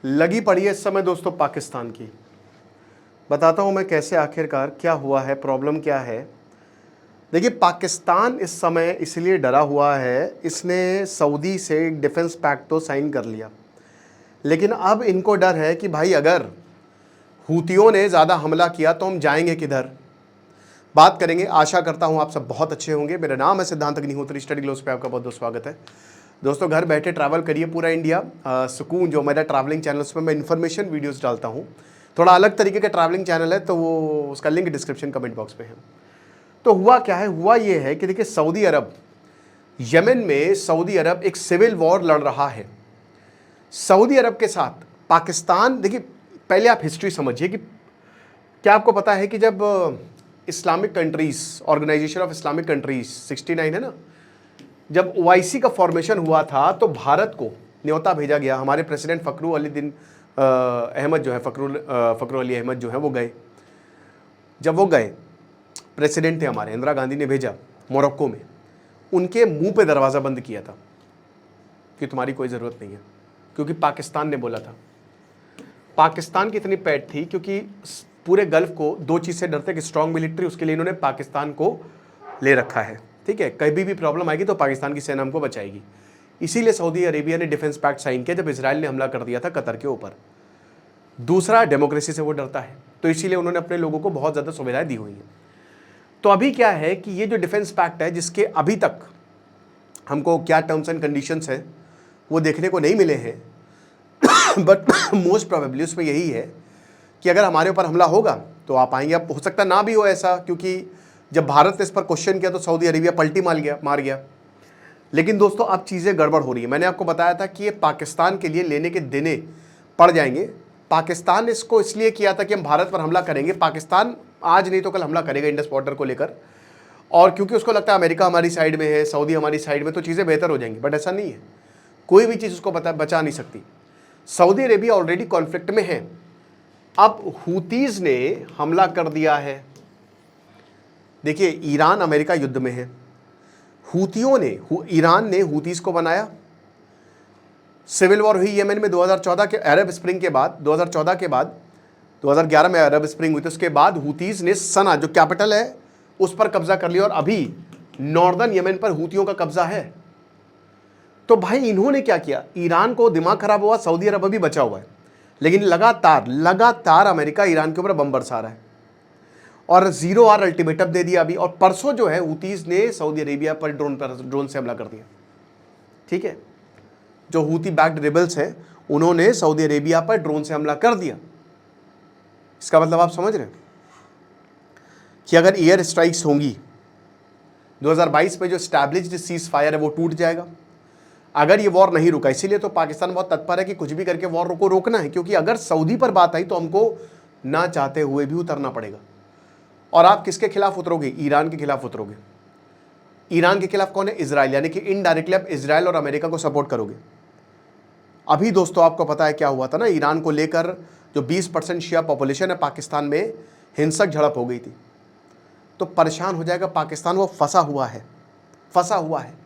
लगी पड़ी है इस समय दोस्तों पाकिस्तान की। बताता हूं मैं कैसे, आखिरकार क्या हुआ है, प्रॉब्लम क्या है। देखिए, पाकिस्तान इस समय इसलिए डरा हुआ है, इसने सऊदी से एक डिफेंस पैक्ट तो साइन कर लिया, लेकिन अब इनको डर है कि भाई अगर हूतियों ने ज़्यादा हमला किया तो हम जाएंगे किधर। बात करेंगे, आशा करता हूं आप सब बहुत अच्छे होंगे। मेरा नाम है सिद्धांत अग्निहोत्री, स्टडी ग्लोस पे आपका बहुत बहुत स्वागत है। दोस्तों, घर बैठे ट्रैवल करिए पूरा इंडिया, सुकून। जो मेरा ट्रैवलिंग चैनल, उसमें मैं इन्फॉर्मेशन वीडियोस डालता हूं। थोड़ा अलग तरीके का ट्रैवलिंग चैनल है, तो वो उसका लिंक डिस्क्रिप्शन कमेंट बॉक्स में है। तो हुआ क्या है, हुआ ये है कि देखिए, सऊदी अरब, यमन में सऊदी अरब एक सिविल वॉर लड़ रहा है। सऊदी अरब के साथ पाकिस्तान, देखिए पहले आप हिस्ट्री समझिए कि क्या आपको पता है कि जब Islamic countries, organisation of Islamic countries 69 है ना, जब ओआईसी का फॉर्मेशन हुआ था तो भारत को न्योता भेजा गया। हमारे प्रेसिडेंट फ़खरुल अली दिन अहमद जो है, फ़खरुल अली अहमद जो है, वो गए। जब वो गए, प्रेसिडेंट थे हमारे, इंदिरा गांधी ने भेजा मोरक्को में। उनके मुंह पे दरवाज़ा बंद किया था कि तुम्हारी कोई ज़रूरत नहीं है, क्योंकि पाकिस्तान ने बोला था। पाकिस्तान की इतनी पैठ थी क्योंकि पूरे गल्फ को दो चीज़ से डरते कि स्ट्रॉन्ग मिलिट्री, उसके लिए इन्होंने पाकिस्तान को ले रखा है। ठीक है, कभी भी प्रॉब्लम आएगी तो पाकिस्तान की सेना हमको बचाएगी। इसीलिए सऊदी अरेबिया ने डिफेंस पैक्ट साइन किया जब इसराइल ने हमला कर दिया था कतर के ऊपर। दूसरा, डेमोक्रेसी से वो डरता है, तो इसीलिए उन्होंने अपने लोगों को बहुत ज़्यादा सुविधाएं दी हुई हैं। तो अभी क्या है कि ये जो डिफेंस पैक्ट है, जिसके अभी तक हमको क्या टर्म्स एंड कंडीशंस है वो देखने को नहीं मिले हैं, बट मोस्ट प्रोबेबली उसमें यही है कि अगर हमारे ऊपर हमला होगा तो आप आएंगे। अब हो सकता ना भी हो ऐसा, क्योंकि जब भारत ने इस पर क्वेश्चन किया तो सऊदी अरेबिया पलटी मार गया। लेकिन दोस्तों, अब चीज़ें गड़बड़ हो रही है। मैंने आपको बताया था कि ये पाकिस्तान के लिए लेने के देने पड़ जाएंगे। पाकिस्तान ने इसको इसलिए किया था कि हम भारत पर हमला करेंगे। पाकिस्तान आज नहीं तो कल हमला करेगा इंडस बॉर्डर को लेकर, और क्योंकि उसको लगता है अमेरिका हमारी साइड में है, सऊदी हमारी साइड में, तो चीज़ें बेहतर हो जाएंगी। बट ऐसा नहीं है, कोई भी चीज़ उसको बचा नहीं सकती। सऊदी अरेबिया ऑलरेडी कॉन्फ्लिक्ट में है। अब हूतीज ने हमला कर दिया है। देखिए, ईरान अमेरिका युद्ध में है। हूतियों ने, ईरान ने हूतीज को बनाया। सिविल वॉर हुई यमन में 2014 के अरब स्प्रिंग के बाद, 2014 के बाद 2011 में अरब स्प्रिंग हुई, तो उसके बाद हूतीज ने सना, जो कैपिटल है, उस पर कब्जा कर लिया, और अभी नॉर्दर्न यमन पर हूतियों का कब्जा है। तो भाई इन्होंने क्या किया, ईरान को दिमाग खराब हुआ, सऊदी अरब अभी बचा हुआ है, लेकिन लगातार अमेरिका ईरान के ऊपर बम बरसा रहा है और 0 आवर अल्टीमेटम दे दिया अभी। और परसों जो है हूतीज ने सऊदी अरेबिया पर ड्रोन से हमला कर दिया। ठीक है, जो हूती बैक्ड रिबल्स हैं उन्होंने सऊदी अरेबिया पर ड्रोन से हमला कर दिया। इसका मतलब आप समझ रहे हैं कि अगर एयर स्ट्राइक्स होंगी, 2022 में जो स्टैब्लिश्ड सीज फायर है वो टूट जाएगा अगर ये वॉर नहीं रुका। इसीलिए तो पाकिस्तान बहुत तत्पर है कि कुछ भी करके वॉर को रोकना है, क्योंकि अगर सऊदी पर बात आई तो हमको ना चाहते हुए भी उतरना पड़ेगा। और आप किसके खिलाफ उतरोगे? ईरान के खिलाफ उतरोगे। ईरान के खिलाफ कौन है? इजराइल, यानी कि इनडायरेक्टली आप इजराइल और अमेरिका को सपोर्ट करोगे। अभी दोस्तों आपको पता है क्या हुआ था ना, ईरान को लेकर जो 20% शिया पॉपुलेशन है पाकिस्तान में, हिंसक झड़प हो गई थी। तो परेशान हो जाएगा पाकिस्तान, वो फंसा हुआ है।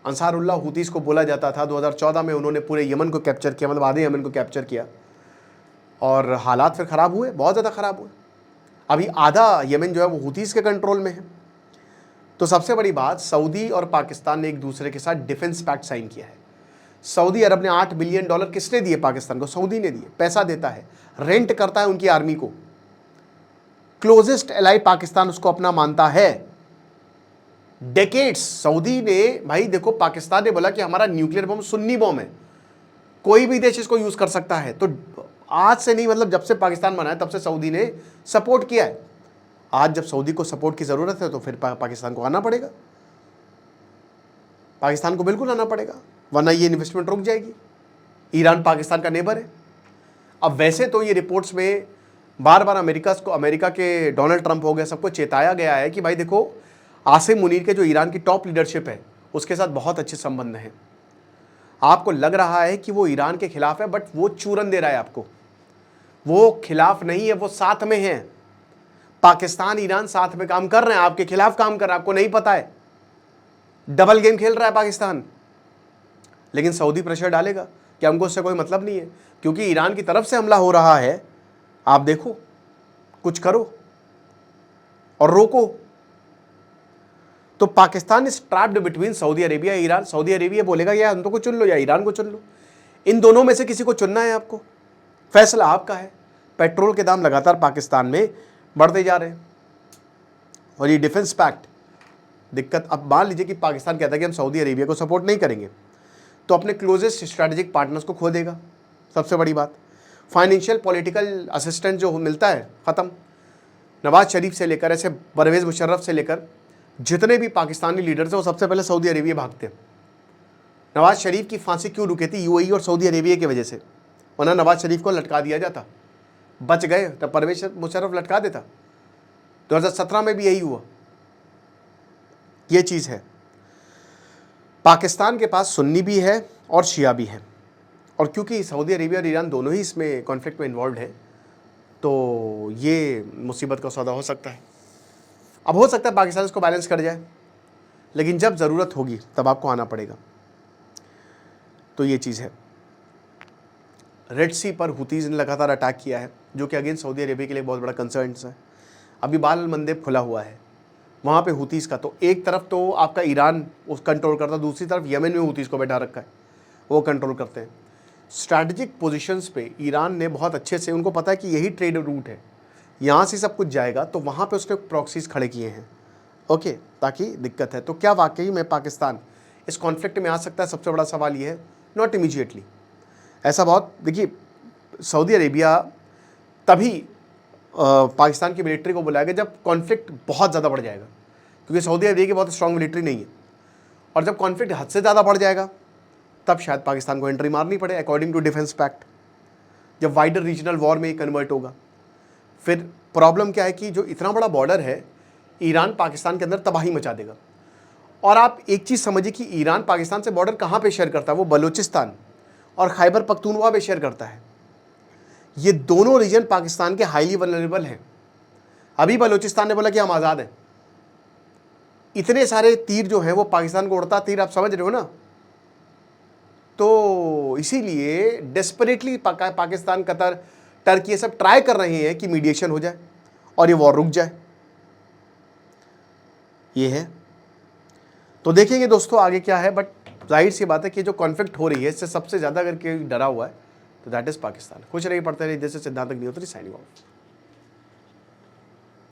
अंसारुल्लाह हूतीस को बोला जाता था, 2014 में उन्होंने पूरे यमन को कैप्चर किया, मतलब आधे यमन को कैप्चर किया, और हालात फिर ख़राब हुए, बहुत ज़्यादा ख़राब हुए। अभी आधा यमन जो है वो हूतीस के कंट्रोल में है। तो सबसे बड़ी बात, सऊदी और पाकिस्तान ने एक दूसरे के साथ डिफेंस पैक्ट साइन किया है। सऊदी अरब ने $8 बिलियन किसने दिए पाकिस्तान को? सऊदी ने दिए। पैसा देता है, रेंट करता है उनकी आर्मी को। क्लोजेस्ट एलाई पाकिस्तान उसको अपना मानता है। डेकेड्स सऊदी ने, भाई देखो, पाकिस्तान ने बोला कि हमारा न्यूक्लियर बम सुन्नी बम है, कोई भी देश इसको यूज कर सकता है। तो आज से नहीं, मतलब जब से पाकिस्तान बना है तब से सऊदी ने सपोर्ट किया है। आज जब सऊदी को सपोर्ट की जरूरत है तो फिर पाकिस्तान को आना पड़ेगा, पाकिस्तान को बिल्कुल आना पड़ेगा, वरना ये इन्वेस्टमेंट रुक जाएगी। ईरान पाकिस्तान का नेबर है। अब वैसे तो ये रिपोर्ट्स में बार बार अमेरिका के डोनाल्ड ट्रंप हो गया, सबको चेताया गया है कि भाई देखो, आसिम मुनीर के जो ईरान की टॉप लीडरशिप है उसके साथ बहुत अच्छे संबंध हैं। आपको लग रहा है कि वो ईरान के खिलाफ है, बट वो चूरन दे रहा है आपको। वो खिलाफ नहीं है, वो साथ में है। पाकिस्तान ईरान साथ में काम कर रहे हैं, आपके खिलाफ काम कर रहे हैं, आपको नहीं पता है। डबल गेम खेल रहा है पाकिस्तान। लेकिन सऊदी प्रेशर डालेगा कि हमको उससे कोई मतलब नहीं है, क्योंकि ईरान की तरफ से हमला हो रहा है, आप देखो, कुछ करो और रोको। तो Pakistan is trapped between Saudi Arabia और ईरान। सऊदी अरेबिया बोलेगा या हम तो को चुन लो या ईरान को चुन लो, इन दोनों में से किसी को चुनना है आपको, फैसला आपका है। पेट्रोल के दाम लगातार पाकिस्तान में बढ़ते जा रहे हैं और ये डिफेंस पैक्ट दिक्कत। अब मान लीजिए कि पाकिस्तान कहता है कि हम सऊदी अरेबिया को सपोर्ट नहीं करेंगे, तो अपने क्लोजेस्ट स्ट्रैटेजिक पार्टनर्स को खो देगा। सबसे बड़ी बात, फाइनेंशियल पॉलिटिकल असिस्टेंट जो मिलता है ख़त्म। नवाज शरीफ से लेकर ऐसे परवेज़ मुशर्रफ से लेकर जितने भी पाकिस्तानी लीडर्स हैं वो सबसे पहले सऊदी अरेबिया भागते हैं। नवाज शरीफ की फांसी क्यों रुकी थी? यूएई और सऊदी अरेबिया की वजह से, वरना नवाज शरीफ को लटका दिया जाता, बच गए तो परवेज़ मुशर्रफ लटका देता। 2017 में भी यही हुआ। ये चीज़ है, पाकिस्तान के पास सुन्नी भी है और शिया भी है, और क्योंकि सऊदी अरेबिया और ईरान दोनों ही इसमें कॉन्फ्लिक्ट में इन्वॉल्व हैं, तो ये मुसीबत का सौदा हो सकता है। अब हो सकता है पाकिस्तान इसको बैलेंस कर जाए, लेकिन जब ज़रूरत होगी तब आपको आना पड़ेगा। तो ये चीज़ है। रेड सी पर हुतीज़ ने लगातार अटैक किया है, जो कि अगेन सऊदी अरेबिया के लिए बहुत बड़ा कंसर्न है। अभी बाल मंदेब खुला हुआ है वहाँ पे हुतीज़ का, तो एक तरफ तो आपका ईरान उस कंट्रोल करता है, दूसरी तरफ यमन में हुतीज़ को बैठा रखा है, वो कंट्रोल करते हैं। स्ट्रैटेजिक पोजीशंस पे ईरान ने बहुत अच्छे से, उनको पता है कि यही ट्रेड रूट है, यहाँ से सब कुछ जाएगा, तो वहाँ पे उसने प्रॉक्सीज खड़े किए हैं, ओके, ताकि दिक्कत है। तो क्या वाकई में पाकिस्तान इस कॉन्फ्लिक्ट में आ सकता है? सबसे बड़ा सवाल ये है। Not immediately. ऐसा बहुत, देखिए, सऊदी अरेबिया तभी पाकिस्तान की मिलिट्री को बुलाएगा जब कॉन्फ्लिक्ट बहुत ज़्यादा बढ़ जाएगा, क्योंकि सऊदी अरेबिया की बहुत स्ट्रॉन्ग मिलिट्री नहीं है, और जब कॉन्फ्लिक्ट हद से ज़्यादा बढ़ जाएगा तब शायद पाकिस्तान को एंट्री मारनी पड़े अकॉर्डिंग टू डिफेंस पैक्ट, जब वाइडर रीजनल वॉर में कन्वर्ट होगा। फिर प्रॉब्लम क्या है कि जो इतना बड़ा बॉर्डर है, ईरान पाकिस्तान के अंदर तबाही मचा देगा। और आप एक चीज़ समझिए कि ईरान पाकिस्तान से बॉर्डर कहाँ पे शेयर करता है? वो बलूचिस्तान और खैबर पख्तूनख्वा पे शेयर करता है। ये दोनों रीजन पाकिस्तान के हाईली वल्नरेबल हैं। अभी बलूचिस्तान ने बोला कि हम आज़ाद हैं, इतने सारे तीर जो हैं वो पाकिस्तान को उड़ता तीर, आप समझ रहे हो ना। तो इसीलिए डेस्परेटली पाकिस्तान, कतर, टर्की ये सब ट्राई कर रहे हैं कि मीडिएशन हो जाए और ये वॉर रुक जाए। ये है, तो देखेंगे दोस्तों आगे क्या है। बट जाहिर सी बात है कि जो कॉन्फ्लिक्ट हो रही है इससे सबसे ज़्यादा अगर कोई डरा हुआ है तो दैट इज़ पाकिस्तान। खुश रहिए, पढ़ते रहिए। जैसे सिद्धांत अग्निहोत्री, साइनिंग ऑफ।